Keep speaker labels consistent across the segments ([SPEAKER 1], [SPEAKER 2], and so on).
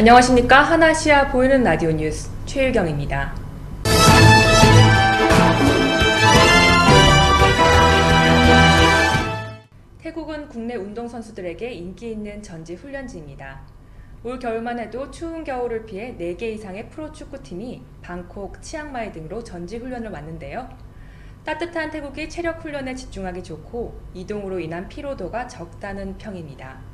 [SPEAKER 1] 안녕하십니까. 하나시아 보이는 라디오 뉴스 최유경입니다. 태국은 국내 운동선수들에게 인기 있는 전지 훈련지입니다. 올 겨울만 해도 추운 겨울을 피해 4개 이상의 프로축구팀이 방콕, 치앙마이 등으로 전지 훈련을 왔는데요. 따뜻한 태국이 체력 훈련에 집중하기 좋고 이동으로 인한 피로도가 적다는 평입니다.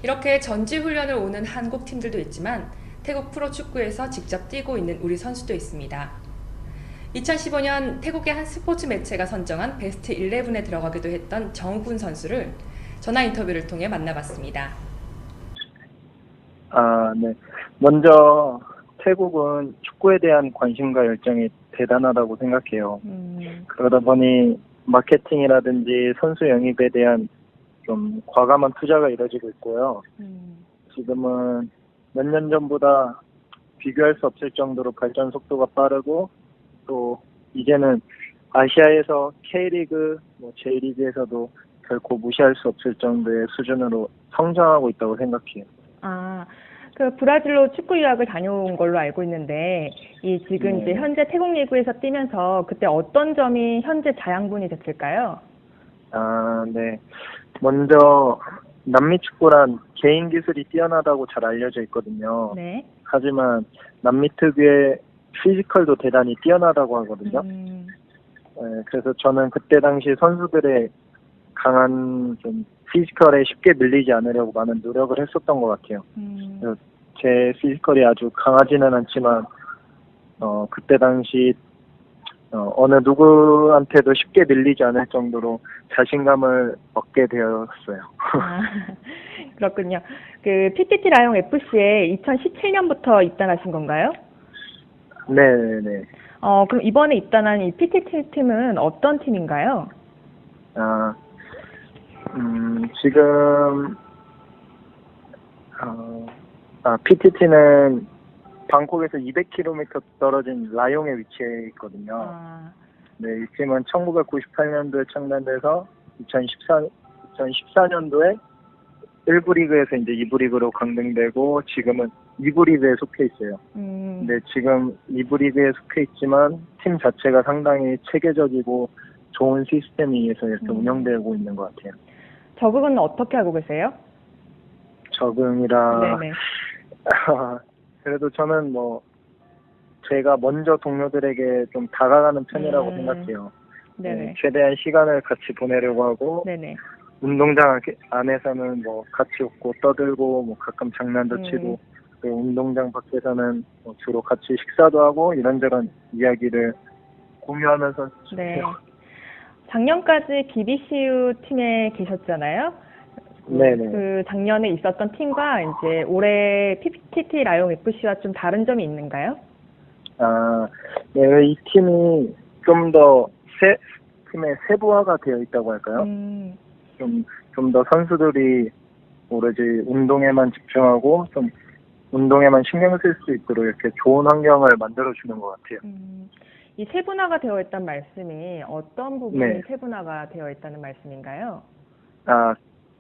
[SPEAKER 1] 이렇게 전지 훈련을 오는 한국 팀들도 있지만 태국 프로축구에서 직접 뛰고 있는 우리 선수도 있습니다. 2015년 태국의 한 스포츠 매체가 선정한 베스트 11에 들어가기도 했던 정훈 선수를 전화 인터뷰를 통해 만나봤습니다.
[SPEAKER 2] 네. 먼저 태국은 축구에 대한 관심과 열정이 대단하다고 생각해요. 그러다 보니 마케팅이라든지 선수 영입에 대한 좀 과감한 투자가 이루어지고 있고요. 지금은 몇 년 전보다 비교할 수 없을 정도로 발전 속도가 빠르고 또 이제는 아시아에서 K리그, J리그에서도 결코 무시할 수 없을 정도의 수준으로 성장하고 있다고 생각해요.
[SPEAKER 3] 그 브라질로 축구 유학을 다녀온 걸로 알고 있는데 지금 이제 현재 태국 리그에서 뛰면서 그때 어떤 점이 현재 자양분이 됐을까요?
[SPEAKER 2] 네. 먼저 남미 축구란 개인 기술이 뛰어나다고 잘 알려져 있거든요.
[SPEAKER 3] 네.
[SPEAKER 2] 하지만 남미 특유의 피지컬도 대단히 뛰어나다고 하거든요. 네, 그래서 저는 그때 당시 선수들의 강한 좀 피지컬에 쉽게 밀리지 않으려고 많은 노력을 했었던 것 같아요. 제 피지컬이 아주 강하지는 않지만 그때 당시 어느 누구한테도 쉽게 밀리지 않을 정도로 자신감을 얻게 되었어요.
[SPEAKER 3] 그렇군요. 그 PTT 라용 FC에 2017년부터 입단하신 건가요?
[SPEAKER 2] 네네.
[SPEAKER 3] 그럼 이번에 입단한 이 PTT 팀은 어떤 팀인가요?
[SPEAKER 2] 지금 PTT는 방콕에서 200km 떨어진 라용에 위치해 있거든요. 네, 이 팀은 1998년도에 창단돼서 2014년도에 1부 리그에서 이제 2부 리그로 강등되고 지금은 2부 리그에 속해 있어요. 근데 지금 2부 리그에 속해 있지만 팀 자체가 상당히 체계적이고 좋은 시스템에 의해서 이렇게 운영되고 있는 것 같아요.
[SPEAKER 3] 적응은 어떻게 하고 계세요?
[SPEAKER 2] 적응이라
[SPEAKER 3] 네네.
[SPEAKER 2] 그래도 저는 제가 먼저 동료들에게 좀 다가가는 편이라고 생각해요.
[SPEAKER 3] 네네.
[SPEAKER 2] 최대한 시간을 같이 보내려고 하고
[SPEAKER 3] 네네.
[SPEAKER 2] 운동장 안에서는 같이 웃고 떠들고 가끔 장난도 치고 또 운동장 밖에서는 주로 같이 식사도 하고 이런저런 이야기를 공유하면서
[SPEAKER 3] 네. 작년까지 BBCU 팀에 계셨잖아요.
[SPEAKER 2] 네네.
[SPEAKER 3] 그 작년에 있었던 팀과 이제 올해 PTT 라용 FC와 좀 다른 점이 있는가요?
[SPEAKER 2] 네, 이 팀이 좀 더 팀의 세부화가 되어 있다고 할까요? 좀 더 선수들이 오로지 운동에만 집중하고 좀 운동에만 신경 쓸 수 있도록 이렇게 좋은 환경을 만들어주는 것 같아요.
[SPEAKER 3] 이 세분화가 되어 있다는 말씀이 어떤 부분이
[SPEAKER 2] 네.
[SPEAKER 3] 세분화가 되어 있다는 말씀인가요?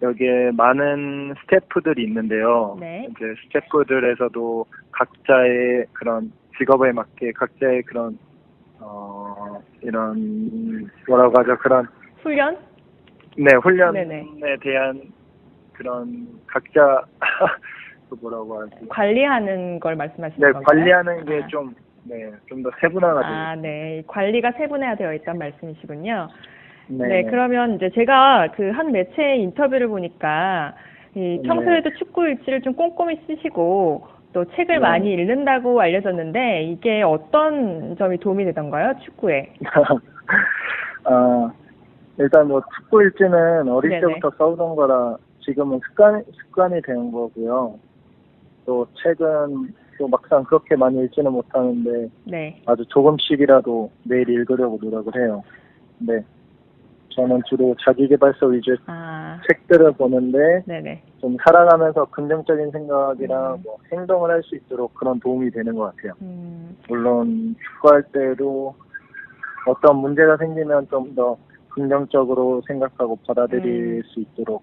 [SPEAKER 2] 여기에 많은 스태프들이 있는데요.
[SPEAKER 3] 네.
[SPEAKER 2] 이제 스태프들에서도 각자의 그런 직업에 맞게 각자의 그런 이런 뭐라고 하죠? 그런
[SPEAKER 3] 훈련?
[SPEAKER 2] 네, 훈련에
[SPEAKER 3] 네네.
[SPEAKER 2] 대한 그런 각자 그 뭐라고 하지?
[SPEAKER 3] 관리하는 걸 말씀하시는
[SPEAKER 2] 네,
[SPEAKER 3] 건가요?
[SPEAKER 2] 관리하는 게 좀 더 세분화가 되어 있어요.
[SPEAKER 3] 네. 관리가 세분화되어 있다는 말씀이시군요.
[SPEAKER 2] 네,
[SPEAKER 3] 네, 그러면 이제 제가 그 한 매체의 인터뷰를 보니까 평소에도 축구 일지를 좀 꼼꼼히 쓰시고 또 책을 많이 읽는다고 알려졌는데 이게 어떤 점이 도움이 되던가요, 축구에?
[SPEAKER 2] 일단 축구 일지는 어릴
[SPEAKER 3] 네네.
[SPEAKER 2] 때부터 써오던 거라 지금은 습관이 되는 거고요. 또 책은 또 막상 그렇게 많이 읽지는 못하는데
[SPEAKER 3] 네.
[SPEAKER 2] 아주 조금씩이라도 매일 읽으려고 노력을 해요. 네. 저는 주로 자기계발서 위주의 책들을 보는데
[SPEAKER 3] 네네.
[SPEAKER 2] 좀 살아가면서 긍정적인 생각이랑 행동을 할 수 있도록 그런 도움이 되는 것 같아요. 물론 축구할 때도 어떤 문제가 생기면 좀 더 긍정적으로 생각하고 받아들일 수 있도록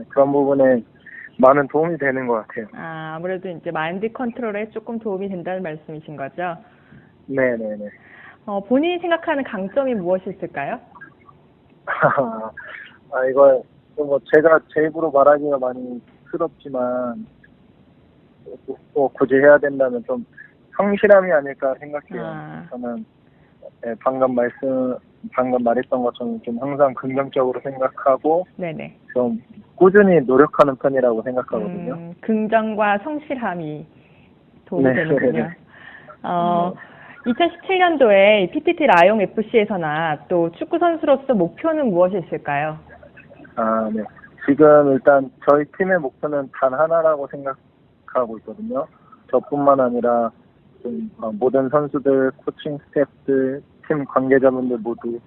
[SPEAKER 2] 그런 부분에 많은 도움이 되는 것 같아요.
[SPEAKER 3] 아, 아무래도 이제 마인드 컨트롤에 조금 도움이 된다는 말씀이신 거죠?
[SPEAKER 2] 네네네.
[SPEAKER 3] 본인이 생각하는 강점이 무엇이 있을까요?
[SPEAKER 2] 이거 뭐 제가 제 입으로 말하기가 많이 스럽지만 굳이 해야 된다면 좀 성실함이 아닐까 생각해요.
[SPEAKER 3] 아.
[SPEAKER 2] 저는 방금 말했던 것처럼 좀 항상 긍정적으로 생각하고
[SPEAKER 3] 네네.
[SPEAKER 2] 좀 꾸준히 노력하는 편이라고 생각하거든요.
[SPEAKER 3] 긍정과 성실함이 도움이
[SPEAKER 2] 네,
[SPEAKER 3] 되는군요.
[SPEAKER 2] 네.
[SPEAKER 3] 2017년도에 PTT 라용 FC에서나 또 축구 선수로서 목표는 무엇이 있을까요?
[SPEAKER 2] 네. 지금 일단 저희 팀의 목표는 단 하나라고 생각하고 있거든요. 저뿐만 아니라 좀 모든 선수들, 코칭 스태프들, 팀 관계자분들 모두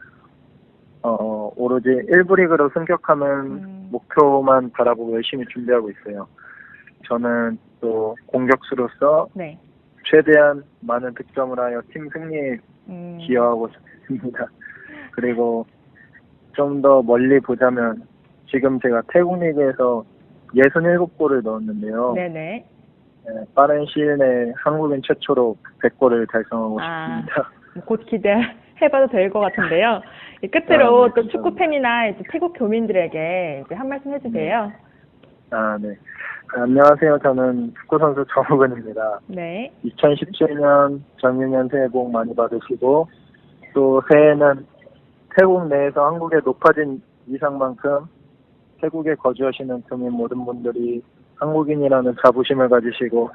[SPEAKER 2] 오로지 1부 리그로 승격하는 목표만 바라보고 열심히 준비하고 있어요. 저는 또 공격수로서
[SPEAKER 3] 네.
[SPEAKER 2] 최대한 많은 득점을 하여 팀 승리에 기여하고 싶습니다. 그리고 좀 더 멀리 보자면 지금 제가 태국 리그에서 67골을 넣었는데요.
[SPEAKER 3] 네네.
[SPEAKER 2] 빠른 시일 내에 한국인 최초로 100골을 달성하고 싶습니다.
[SPEAKER 3] 곧 기대해봐도 될 것 같은데요. 끝으로
[SPEAKER 2] 네,
[SPEAKER 3] 또 축구 팬이나 이제 태국 교민들에게 이제 한 말씀 해주세요.
[SPEAKER 2] 네. 안녕하세요. 저는 축구선수 정우근입니다.
[SPEAKER 3] 네.
[SPEAKER 2] 2017년 정유년 새해 복 많이 받으시고 또 새해는 태국 내에서 한국에 높아진 이상만큼 태국에 거주하시는 교민 모든 분들이 한국인이라는 자부심을 가지시고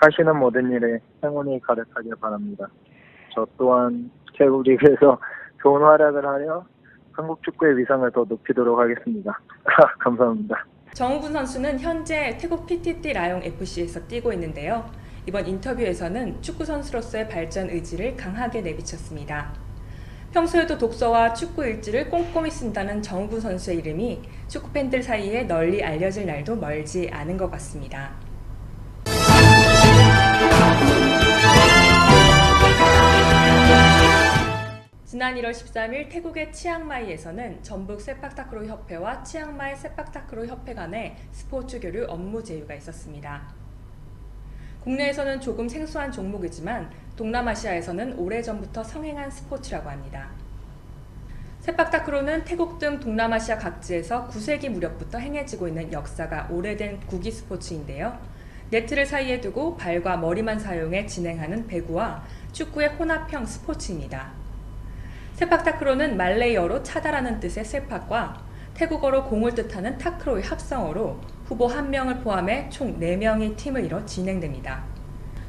[SPEAKER 2] 하시는 모든 일에 행운이 가득하길 바랍니다. 저 또한 태국 리그에서 좋은 활약을 하여 한국 축구의 위상을 더 높이도록 하겠습니다. 감사합니다.
[SPEAKER 1] 정우근 선수는 현재 태국 PTT 라용 FC에서 뛰고 있는데요. 이번 인터뷰에서는 축구 선수로서의 발전 의지를 강하게 내비쳤습니다. 평소에도 독서와 축구 일지를 꼼꼼히 쓴다는 정우근 선수의 이름이 축구 팬들 사이에 널리 알려질 날도 멀지 않은 것 같습니다. 지난 1월 13일 태국의 치앙마이에서는 전북 세팍타크로 협회와 치앙마이 세팍타크로 협회 간의 스포츠 교류 업무 제휴가 있었습니다. 국내에서는 조금 생소한 종목이지만 동남아시아에서는 오래전부터 성행한 스포츠라고 합니다. 세팍타크로는 태국 등 동남아시아 각지에서 9세기 무렵부터 행해지고 있는 역사가 오래된 구기 스포츠인데요. 네트를 사이에 두고 발과 머리만 사용해 진행하는 배구와 축구의 혼합형 스포츠입니다. 세팍타크로는 말레이어로 차다라는 뜻의 세팍과 태국어로 공을 뜻하는 타크로의 합성어로 후보 1명을 포함해 총 4명이 팀을 이뤄 진행됩니다.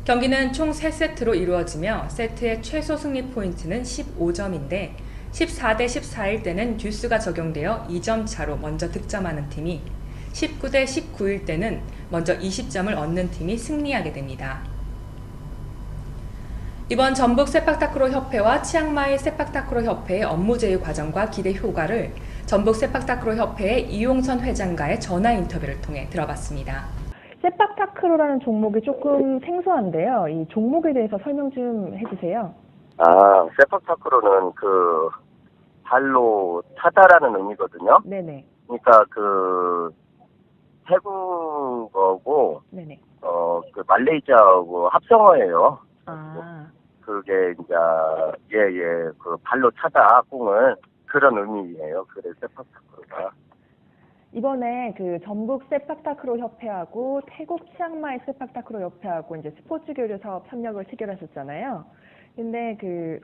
[SPEAKER 1] 경기는 총 3세트로 이루어지며 세트의 최소 승리 포인트는 15점인데 14대 14일 때는 듀스가 적용되어 2점 차로 먼저 득점하는 팀이 19대 19일 때는 먼저 20점을 얻는 팀이 승리하게 됩니다. 이번 전북 세팍타크로 협회와 치앙마이 세팍타크로 협회의 업무 제휴 과정과 기대 효과를 전북 세팍타크로 협회의 이용선 회장과의 전화 인터뷰를 통해 들어봤습니다.
[SPEAKER 3] 세팍타크로라는 종목이 조금 생소한데요. 이 종목에 대해서 설명 좀 해주세요.
[SPEAKER 4] 세팍타크로는 발로 차다라는 의미거든요.
[SPEAKER 3] 네네.
[SPEAKER 4] 그러니까 태국어고,
[SPEAKER 3] 네네.
[SPEAKER 4] 말레이시아하고 합성어예요.
[SPEAKER 3] 아.
[SPEAKER 4] 그게 발로 차다, 공을. 그런 의미예요. 그래서 세팍타크로가.
[SPEAKER 3] 이번에 전북 세팍타크로 협회하고 태국 치앙마이 세팍타크로 협회하고 이제 스포츠 교류 사업 협력을 체결하셨잖아요. 근데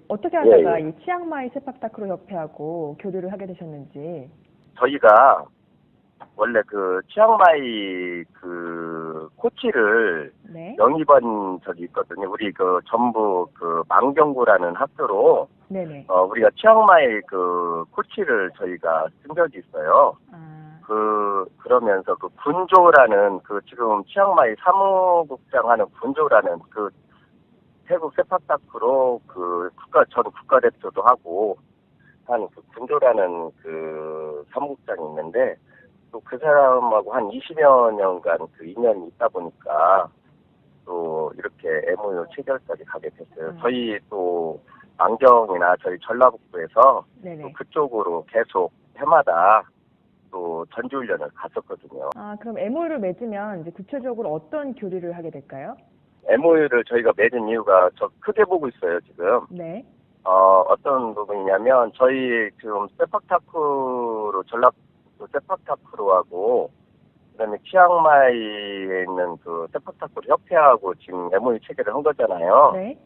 [SPEAKER 3] 어떻게 하다가 이 치앙마이 세팍타크로 협회하고 교류를 하게 되셨는지.
[SPEAKER 4] 저희가 원래 치앙마이 코치를
[SPEAKER 3] 네.
[SPEAKER 4] 영입한 적이 있거든요. 우리 전북 망경구라는 학교로
[SPEAKER 3] 네네.
[SPEAKER 4] 우리가 치앙마이 코치를 저희가 쓴 적이 있어요. 그러면서 군조라는 지금 치앙마이 사무국장 하는 군조라는 태국 세팍타크로 전 국가대표도 하고 한 군조라는 사무국장이 있는데 또 그 사람하고 한 20여 년간 인연이 있다 보니까 또 이렇게 MOU 체결까지 가게 됐어요. 저희 또 안경이나 저희 전라북도에서 또 그쪽으로 계속 해마다 또 전지훈련을 갔었거든요.
[SPEAKER 3] 아, 그럼 MOU를 맺으면 이제 구체적으로 어떤 교류를 하게 될까요?
[SPEAKER 4] MOU를 저희가 맺은 이유가 저 크게 보고 있어요, 지금.
[SPEAKER 3] 네.
[SPEAKER 4] 어떤 부분이냐면, 저희 지금 세팍타크로, 전라도 세팍타크로하고, 그 다음에 치앙마이에 있는 그 세팍타크로 협회하고 지금 MOU 체결을 한 거잖아요.
[SPEAKER 3] 네.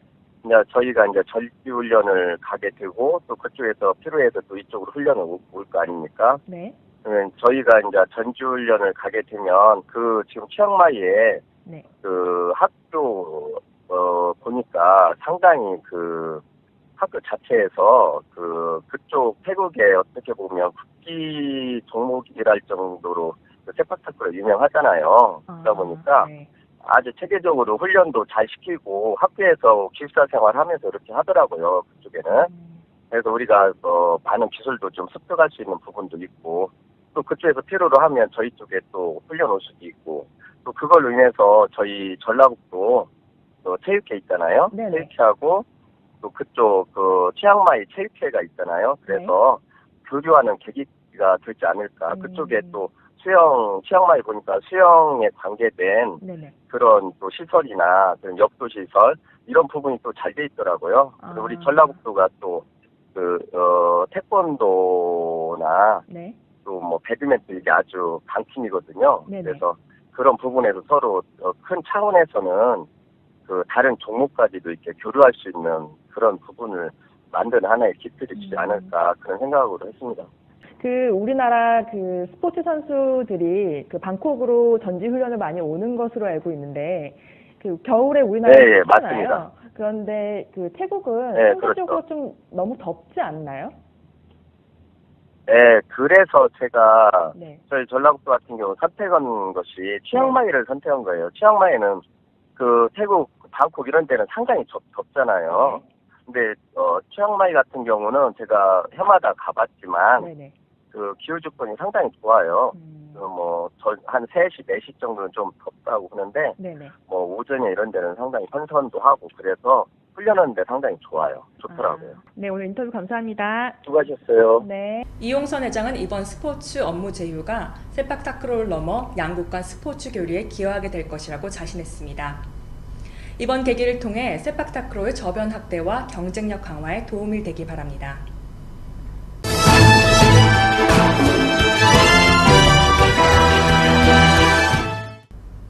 [SPEAKER 4] 이제 저희가 이제 전지훈련을 가게 되고, 또 그쪽에서 필요해서 또 이쪽으로 훈련을 올 거 아닙니까?
[SPEAKER 3] 네.
[SPEAKER 4] 그러면 저희가 이제 전지훈련을 가게 되면, 그 지금 치앙마이에
[SPEAKER 3] 네.
[SPEAKER 4] 그 학교, 보니까 상당히 그 학교 자체에서 그쪽 태국에 어떻게 보면 국기 종목이랄 정도로 그 세팍타크로 유명하잖아요. 그러다 보니까
[SPEAKER 3] 네.
[SPEAKER 4] 아주 체계적으로 훈련도 잘 시키고 학교에서 기숙사 생활하면서 이렇게 하더라고요. 그쪽에는. 그래서 우리가 많은 기술도 좀 습득할 수 있는 부분도 있고 또 그쪽에서 필요로 하면 저희 쪽에 또 훈련 올 수도 있고 또 그걸로 인해서 저희 전라북도 체육회 있잖아요.
[SPEAKER 3] 네네.
[SPEAKER 4] 체육회하고 또 그쪽 치앙마이 체육회가 있잖아요. 그래서 교류하는 계기가 되지 않을까. 그쪽에 또 치앙마이 보니까 수영에 관계된
[SPEAKER 3] 네네.
[SPEAKER 4] 그런 또 시설이나 그런 역도 시설 이런 부분이 또 잘 돼 있더라고요. 그리고 우리 전라북도가 또 태권도나
[SPEAKER 3] 네.
[SPEAKER 4] 또 뭐 배드민턴 이게 아주 강팀이거든요.
[SPEAKER 3] 네네.
[SPEAKER 4] 그래서 그런 부분에서 서로 큰 차원에서는 그 다른 종목까지도 이렇게 교류할 수 있는 그런 부분을 만드는 하나의 기틀이 되지 않을까 그런 생각으로 했습니다.
[SPEAKER 3] 그 우리나라 그 스포츠 선수들이 그 방콕으로 전지 훈련을 많이 오는 것으로 알고 있는데 그 겨울에 우리나라에
[SPEAKER 4] 네,
[SPEAKER 3] 춥잖아요.
[SPEAKER 4] 맞습니다.
[SPEAKER 3] 그런데 그 태국은
[SPEAKER 4] 네,
[SPEAKER 3] 상대적으로
[SPEAKER 4] 그렇죠.
[SPEAKER 3] 좀 너무 덥지 않나요?
[SPEAKER 4] 네, 그래서 제가
[SPEAKER 3] 네.
[SPEAKER 4] 저희 전라북도 같은 경우 선택한 것이 치앙마이를 선택한 거예요. 치앙마이는 그 태국 방콕 이런 데는 상당히 덥잖아요. 근데 치앙마이 같은 경우는 제가 해마다 가봤지만
[SPEAKER 3] 네네.
[SPEAKER 4] 그 기후 조건이 상당히 좋아요. 한 3시, 4시 정도는 좀 덥다고 그러는데
[SPEAKER 3] 네네.
[SPEAKER 4] 뭐 오전에 이런 데는 상당히 선선도 하고 그래서 훈련하는데 상당히 좋아요. 좋더라고요.
[SPEAKER 3] 네, 오늘 인터뷰 감사합니다.
[SPEAKER 4] 수고하셨어요.
[SPEAKER 3] 네.
[SPEAKER 1] 이용선 회장은 이번 스포츠 업무 제휴가 세팍타크로를 넘어 양국 간 스포츠 교류에 기여하게 될 것이라고 자신했습니다. 이번 계기를 통해 세팍타크로의 저변 확대와 경쟁력 강화에 도움이 되기 바랍니다.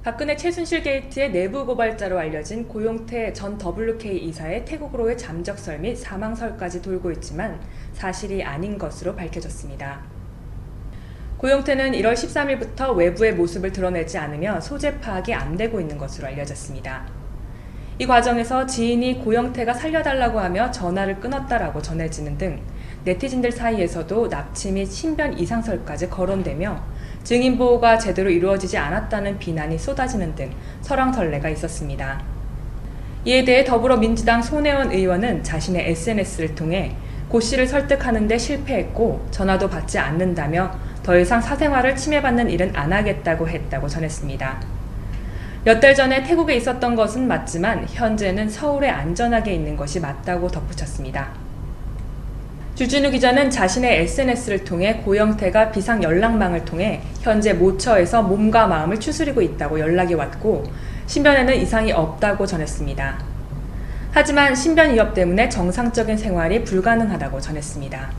[SPEAKER 1] 박근혜 최순실 게이트의 내부 고발자로 알려진 고용태 전 WK 이사의 태국으로의 잠적설 및 사망설까지 돌고 있지만 사실이 아닌 것으로 밝혀졌습니다. 고용태는 1월 13일부터 외부의 모습을 드러내지 않으며 소재 파악이 안 되고 있는 것으로 알려졌습니다. 이 과정에서 지인이 고용태가 살려달라고 하며 전화를 끊었다라고 전해지는 등 네티즌들 사이에서도 납치 및 신변 이상설까지 거론되며 증인 보호가 제대로 이루어지지 않았다는 비난이 쏟아지는 등 설왕설래가 있었습니다. 이에 대해 더불어민주당 손혜원 의원은 자신의 SNS를 통해 고 씨를 설득하는 데 실패했고 전화도 받지 않는다며 더 이상 사생활을 침해받는 일은 안 하겠다고 했다고 전했습니다. 몇 달 전에 태국에 있었던 것은 맞지만 현재는 서울에 안전하게 있는 것이 맞다고 덧붙였습니다. 주진우 기자는 자신의 SNS를 통해 고영태가 비상 연락망을 통해 현재 모처에서 몸과 마음을 추스리고 있다고 연락이 왔고 신변에는 이상이 없다고 전했습니다. 하지만 신변 위협 때문에 정상적인 생활이 불가능하다고 전했습니다.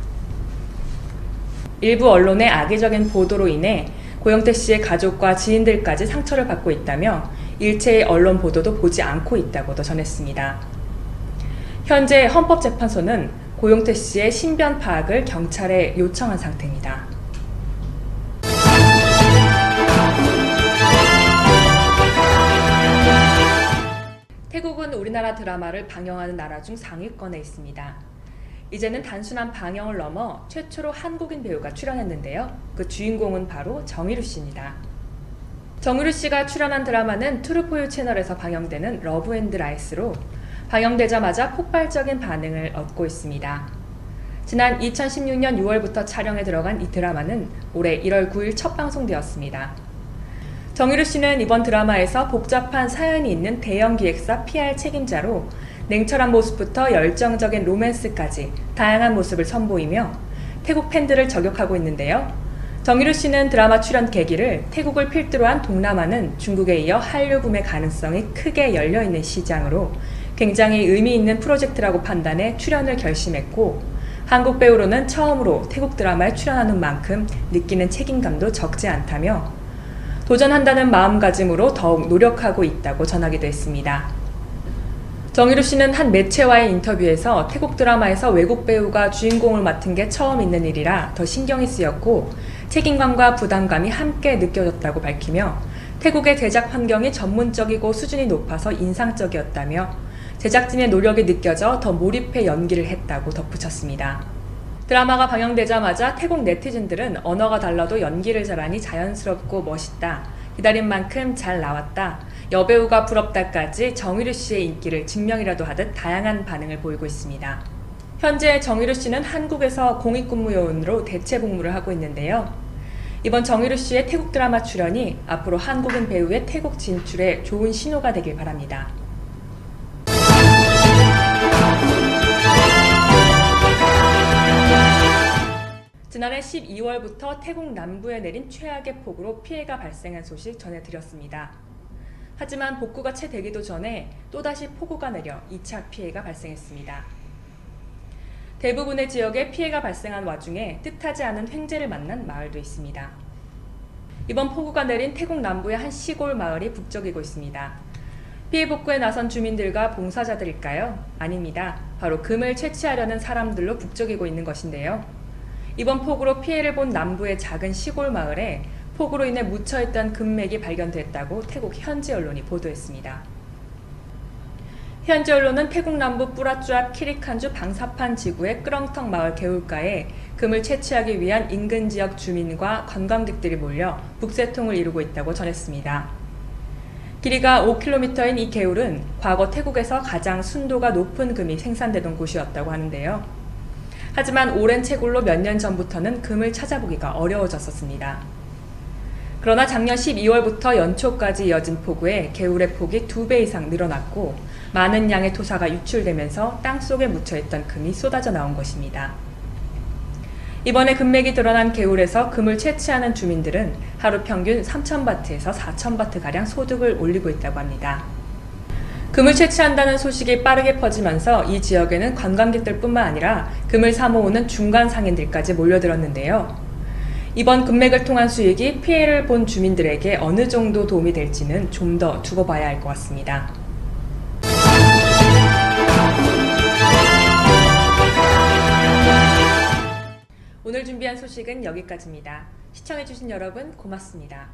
[SPEAKER 1] 일부 언론의 악의적인 보도로 인해 고영태 씨의 가족과 지인들까지 상처를 받고 있다며 일체의 언론 보도도 보지 않고 있다고도 전했습니다. 현재 헌법재판소는 고용태 씨의 신변 파악을 경찰에 요청한 상태입니다. 태국은 우리나라 드라마를 방영하는 나라 중 상위권에 있습니다. 이제는 단순한 방영을 넘어 최초로 한국인 배우가 출연했는데요. 그 주인공은 바로 정유루 씨입니다. 정유루 씨가 출연한 드라마는 트루포유 채널에서 방영되는 러브 앤드 라이스로 방영되자마자 폭발적인 반응을 얻고 있습니다. 지난 2016년 6월부터 촬영에 들어간 이 드라마는 올해 1월 9일 첫 방송되었습니다. 정유루 씨는 이번 드라마에서 복잡한 사연이 있는 대형 기획사 PR 책임자로 냉철한 모습부터 열정적인 로맨스까지 다양한 모습을 선보이며 태국 팬들을 저격하고 있는데요. 정유루 씨는 드라마 출연 계기를 태국을 필두로 한 동남아는 중국에 이어 한류 붐의 가능성이 크게 열려있는 시장으로 굉장히 의미 있는 프로젝트라고 판단해 출연을 결심했고, 한국 배우로는 처음으로 태국 드라마에 출연하는 만큼 느끼는 책임감도 적지 않다며 도전한다는 마음가짐으로 더욱 노력하고 있다고 전하기도 했습니다. 정유루 씨는 한 매체와의 인터뷰에서 태국 드라마에서 외국 배우가 주인공을 맡은 게 처음 있는 일이라 더 신경이 쓰였고 책임감과 부담감이 함께 느껴졌다고 밝히며 태국의 제작 환경이 전문적이고 수준이 높아서 인상적이었다며 제작진의 노력이 느껴져 더 몰입해 연기를 했다고 덧붙였습니다. 드라마가 방영되자마자 태국 네티즌들은 언어가 달라도 연기를 잘하니 자연스럽고 멋있다, 기다린 만큼 잘 나왔다, 여배우가 부럽다까지 정유루 씨의 인기를 증명이라도 하듯 다양한 반응을 보이고 있습니다. 현재 정유루 씨는 한국에서 공익근무요원으로 대체 복무를 하고 있는데요. 이번 정유루 씨의 태국 드라마 출연이 앞으로 한국인 배우의 태국 진출에 좋은 신호가 되길 바랍니다. 지난해 12월부터 태국 남부에 내린 최악의 폭우로 피해가 발생한 소식 전해드렸습니다. 하지만 복구가 채 되기도 전에 또다시 폭우가 내려 2차 피해가 발생했습니다. 대부분의 지역에 피해가 발생한 와중에 뜻하지 않은 횡재를 만난 마을도 있습니다. 이번 폭우가 내린 태국 남부의 한 시골 마을이 북적이고 있습니다. 피해 복구에 나선 주민들과 봉사자들일까요? 아닙니다. 바로 금을 채취하려는 사람들로 북적이고 있는 것인데요. 이번 폭우로 피해를 본 남부의 작은 시골 마을에 폭우로 인해 묻혀있던 금맥이 발견됐다고 태국 현지 언론이 보도했습니다. 현지 언론은 태국 남부 뿌라쭈압 키리칸주 방사판 지구의 끄렁텅 마을 개울가에 금을 채취하기 위한 인근 지역 주민과 관광객들이 몰려 북새통을 이루고 있다고 전했습니다. 길이가 5km인 이 개울은 과거 태국에서 가장 순도가 높은 금이 생산되던 곳이었다고 하는데요. 하지만 오랜 채굴로 몇 년 전부터는 금을 찾아보기가 어려워졌었습니다. 그러나 작년 12월부터 연초까지 이어진 폭우에 개울의 폭이 2배 이상 늘어났고 많은 양의 토사가 유출되면서 땅속에 묻혀있던 금이 쏟아져 나온 것입니다. 이번에 금맥이 드러난 개울에서 금을 채취하는 주민들은 하루 평균 3,000바트에서 4,000바트가량 소득을 올리고 있다고 합니다. 금을 채취한다는 소식이 빠르게 퍼지면서 이 지역에는 관광객들뿐만 아니라 금을 사모으는 중간 상인들까지 몰려들었는데요. 이번 금맥을 통한 수익이 피해를 본 주민들에게 어느 정도 도움이 될지는 좀 더 두고 봐야 할 것 같습니다. 오늘 준비한 소식은 여기까지입니다. 시청해주신 여러분 고맙습니다.